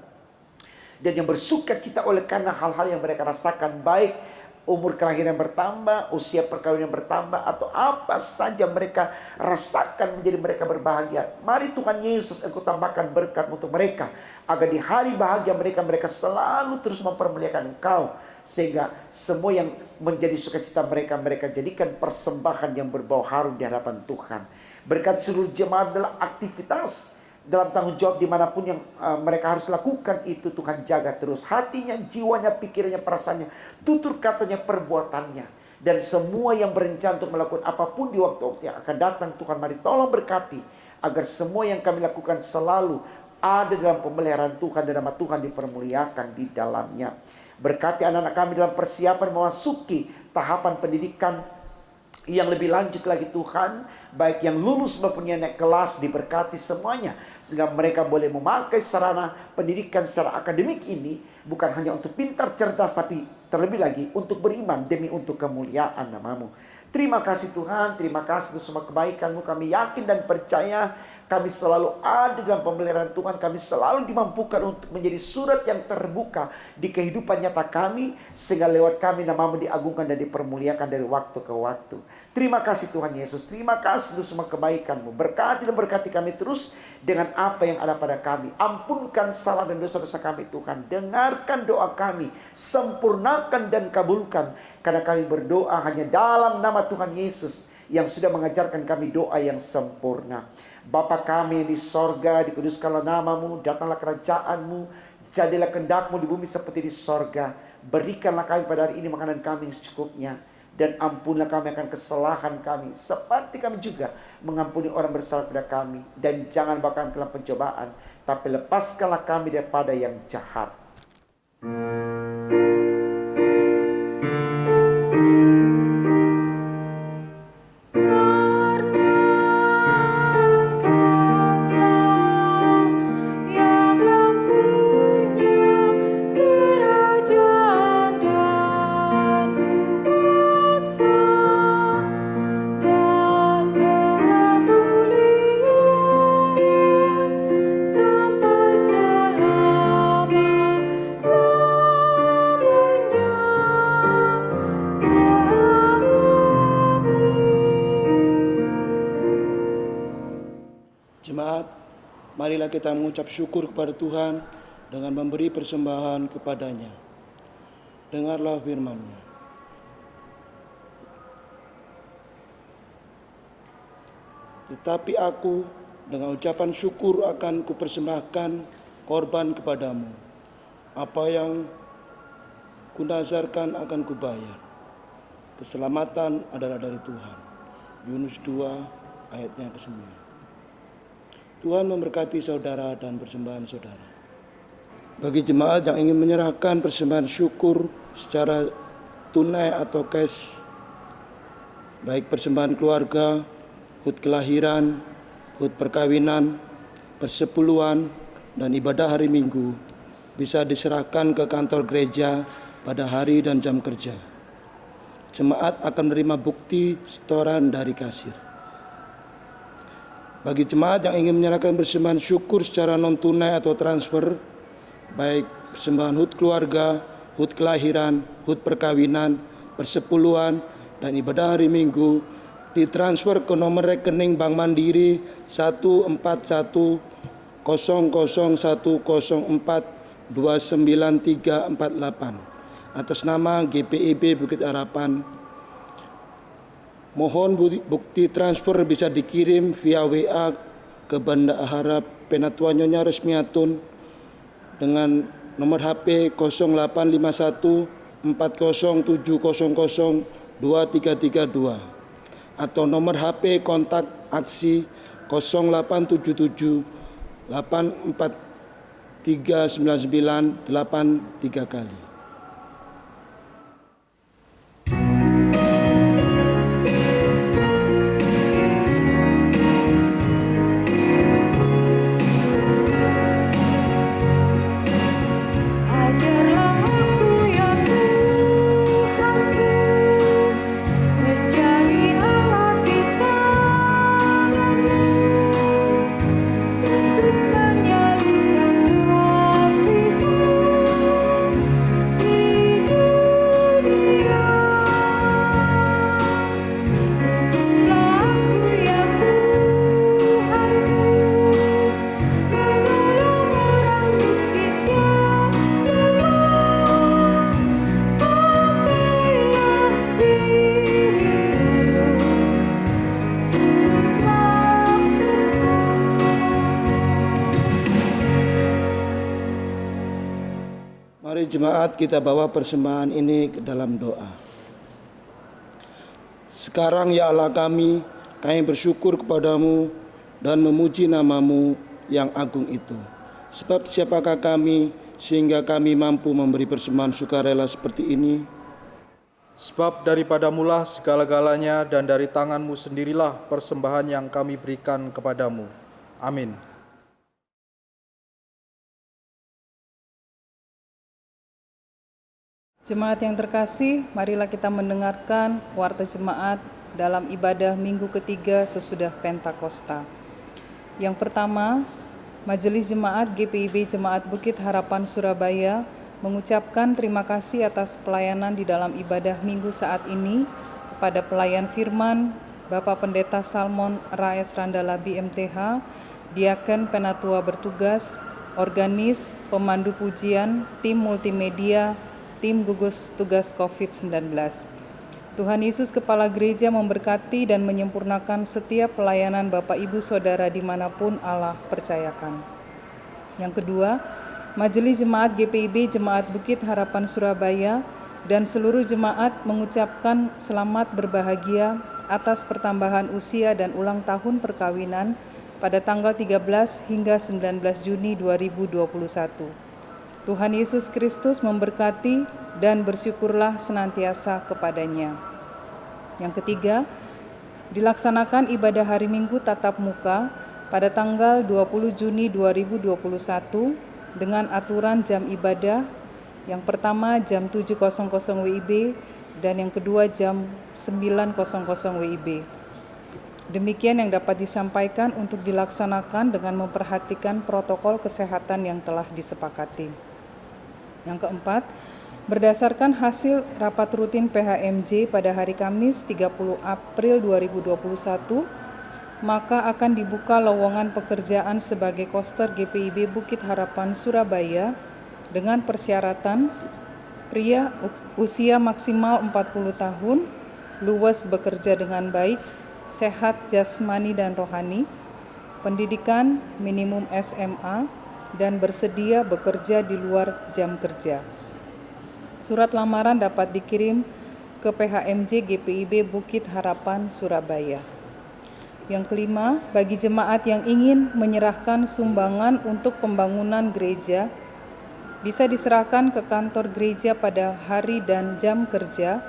dan yang bersuka cita oleh karena hal-hal yang mereka rasakan, baik umur kelahiran bertambah, usia perkawinan bertambah, atau apa saja mereka rasakan menjadi mereka berbahagia. Mari Tuhan Yesus Engkau tambahkan berkat untuk mereka, agar di hari bahagia mereka selalu terus mempermuliakan Engkau. Sehingga semua yang menjadi sukacita mereka jadikan persembahan yang berbau harum di hadapan Tuhan. Berkat seluruh jemaat dalam aktivitas, dalam tanggung jawab dimanapun yang mereka harus lakukan itu, Tuhan jaga terus hatinya, jiwanya, pikirannya, perasaannya, tutur katanya, perbuatannya. Dan semua yang berencana untuk melakukan apapun di waktu-waktu yang akan datang, Tuhan mari tolong berkati, agar semua yang kami lakukan selalu ada dalam pemeliharaan Tuhan dan nama Tuhan dipermuliakan di dalamnya. Berkati anak-anak kami dalam persiapan memasuki tahapan pendidikan yang lebih lanjut lagi Tuhan, baik yang lulus maupun yang naik kelas, diberkati semuanya, sehingga mereka boleh memakai sarana pendidikan secara akademik ini bukan hanya untuk pintar, cerdas, tapi terlebih lagi untuk beriman demi untuk kemuliaan nama-Mu. Terima kasih Tuhan, terima kasih untuk semua kebaikan-Mu. Kami yakin dan percaya kami selalu ada dalam pemeliharaan Tuhan. Kami selalu dimampukan untuk menjadi surat yang terbuka di kehidupan nyata kami, sehingga lewat kami nama-Mu diagungkan dan dipermuliakan dari waktu ke waktu. Terima kasih Tuhan Yesus, terima kasih untuk semua kebaikan-Mu. Berkati dan berkati kami terus dengan apa yang ada pada kami. Ampunkan salah dan dosa-dosa kami Tuhan. Dengarkan doa kami, sempurnakan dan kabulkan. Karena kami berdoa hanya dalam nama Tuhan Yesus yang sudah mengajarkan kami doa yang sempurna. Bapa kami yang di sorga, dikuduskanlah nama-Mu, datanglah kerajaan-Mu, jadilah kehendak-Mu di bumi seperti di sorga. Berikanlah kami pada hari ini makanan kami yang secukupnya, dan ampunlah kami akan kesalahan kami, seperti kami juga mengampuni orang bersalah pada kami. Dan jangan bawa kami ke dalam pencobaan, tapi lepaskanlah kami daripada yang jahat. Jemaat, marilah kita mengucap syukur kepada Tuhan dengan memberi persembahan kepadanya. Dengarlah firman-Nya. Tetapi aku dengan ucapan syukur akan kupersembahkan korban kepadamu. Apa yang kunazarkan akan kubayar. Keselamatan adalah dari Tuhan. Yunus 2 ayatnya ke-9. Tuhan memberkati saudara dan persembahan saudara. Bagi jemaat yang ingin menyerahkan persembahan syukur secara tunai atau cash, baik persembahan keluarga, hut kelahiran, hut perkawinan, persepuluhan, dan ibadah hari Minggu, bisa diserahkan ke kantor gereja pada hari dan jam kerja. Jemaat akan menerima bukti setoran dari kasir. Bagi jemaat yang ingin menyerahkan persembahan syukur secara non-tunai atau transfer, baik persembahan hut keluarga, HUT kelahiran, HUT perkawinan, persepuluhan, dan ibadah hari Minggu ditransfer ke nomor rekening Bank Mandiri 1410104294348 atas nama GPIB Bukit Harapan. Mohon bukti transfer bisa dikirim via WA ke Bendahara Penatua Nyonya Rusmiatun dengan nomor HP 0851 407002 2332 atau nomor HP kontak aksi 0877 8439983 kali. Ajarlah aku ya Tuhanku, menjadi alat di tangan-Mu, untuk menyalurkan kasih-Mu di dunia. Utuslah aku ya Tuhanku, menolong orang miskin dan lemah. Pakailah diriku, turut maksud-Mu. Mari jemaat kita bawa persembahan ini ke dalam doa. Sekarang ya Allah kami bersyukur kepadamu dan memuji nama-Mu yang agung itu. Sebab siapakah kami sehingga kami mampu memberi persembahan sukarela seperti ini? Sebab daripadamulah segala-galanya dan dari tangan-Mu sendirilah persembahan yang kami berikan kepadamu. Amin. Jemaat yang terkasih, marilah kita mendengarkan warta jemaat dalam ibadah minggu ketiga sesudah Pentakosta. Yang pertama, Majelis Jemaat GPIB Jemaat Bukit Harapan Surabaya mengucapkan terima kasih atas pelayanan di dalam ibadah minggu saat ini kepada pelayan firman Bapak Pendeta Salmon Raes Randalabi MTH, Diaken Penatua bertugas, organis, pemandu pujian, tim multimedia, tim gugus tugas COVID-19. Tuhan Yesus Kepala Gereja memberkati dan menyempurnakan setiap pelayanan Bapak Ibu Saudara dimanapun Allah percayakan. Yang kedua, Majelis Jemaat GPIB Jemaat Bukit Harapan Surabaya dan seluruh jemaat mengucapkan selamat berbahagia atas pertambahan usia dan ulang tahun perkawinan pada tanggal 13 hingga 19 Juni 2021. Tuhan Yesus Kristus memberkati dan bersyukurlah senantiasa kepadanya. Yang ketiga, dilaksanakan ibadah hari Minggu tatap muka pada tanggal 20 Juni 2021 dengan aturan jam ibadah yang pertama jam 7.00 WIB dan yang kedua jam 9.00 WIB. Demikian yang dapat disampaikan untuk dilaksanakan dengan memperhatikan protokol kesehatan yang telah disepakati. Yang keempat, berdasarkan hasil rapat rutin PHMJ pada hari Kamis 30 April 2021, maka akan dibuka lowongan pekerjaan sebagai koster GPIB Bukit Harapan Surabaya dengan persyaratan pria usia maksimal 40 tahun, luwes bekerja dengan baik, sehat jasmani dan rohani, pendidikan minimum SMA, dan bersedia bekerja di luar jam kerja. Surat lamaran dapat dikirim ke PHMJ GPIB Bukit Harapan Surabaya. Yang kelima, bagi jemaat yang ingin menyerahkan sumbangan untuk pembangunan gereja, bisa diserahkan ke kantor gereja pada hari dan jam kerja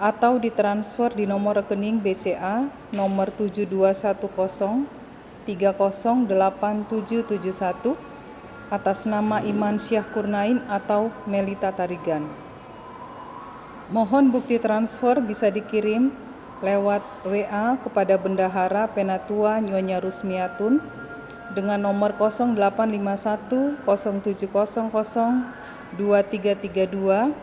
atau ditransfer di nomor rekening BCA nomor 7210 308771 atas nama Iman Syah Kurnain atau Melita Tarigan. Mohon bukti transfer bisa dikirim lewat WA kepada Bendahara Penatua Nyonya Rusmiatun dengan nomor 0851 0700 2332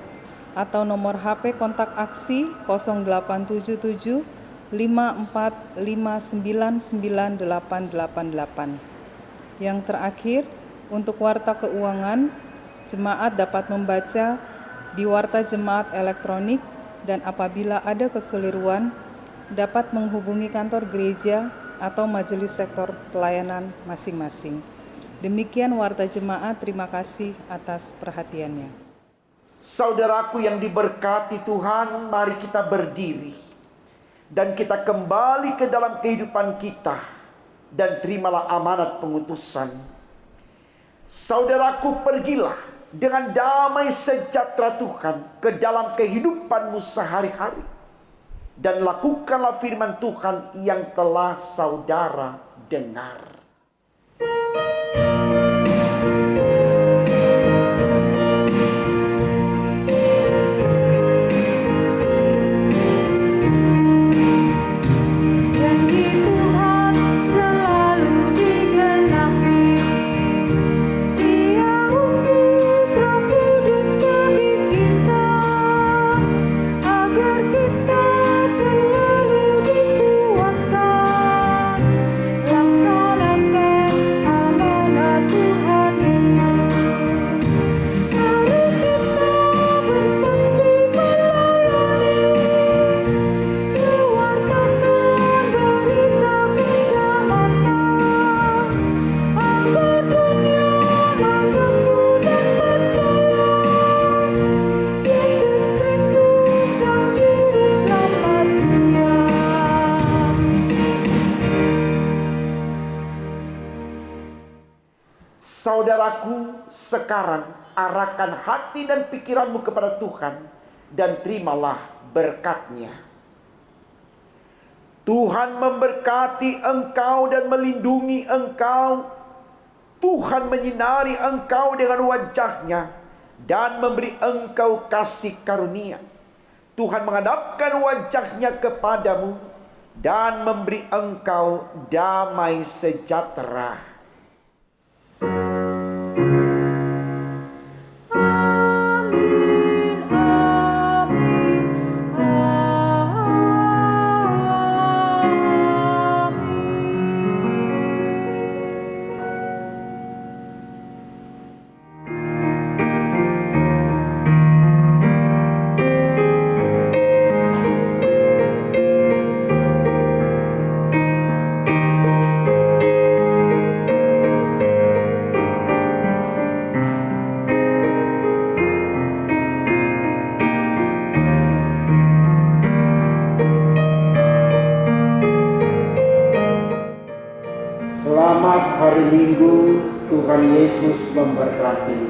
atau nomor HP kontak aksi 0877 54599888. Yang terakhir, untuk warta keuangan, jemaat dapat membaca di Warta Jemaat Elektronik dan apabila ada kekeliruan dapat menghubungi kantor gereja atau majelis sektor pelayanan masing-masing. Demikian Warta Jemaat, terima kasih atas perhatiannya. Saudaraku yang diberkati Tuhan, mari kita berdiri dan kita kembali ke dalam kehidupan kita dan terimalah amanat pengutusan. Saudaraku, pergilah dengan damai sejahtera Tuhan ke dalam kehidupanmu sehari-hari dan lakukanlah firman Tuhan yang telah saudara dengar. Janji Tuhan selalu digenapi. Dia utus Roh Kudus bagi kita, agar kita selalu dikuatkan, laksanakan amanat Tuhan Yesus. Mari kita bersaksi melayani, mewartakan berita keselamatan, agar dunia mengaku dan percaya Yesus Kristus Sang Juru Selamat dunia. Saudaraku, sekarang arahkan hati dan pikiranmu kepada Tuhan dan terimalah berkat-Nya. Tuhan memberkati engkau dan melindungi engkau. Tuhan menyinari engkau dengan wajah-Nya dan memberi engkau kasih karunia. Tuhan menghadapkan wajah-Nya kepadamu dan memberi engkau damai sejahtera. Amin, amin, Selamat hari Minggu, Tuhan Yesus memberkati.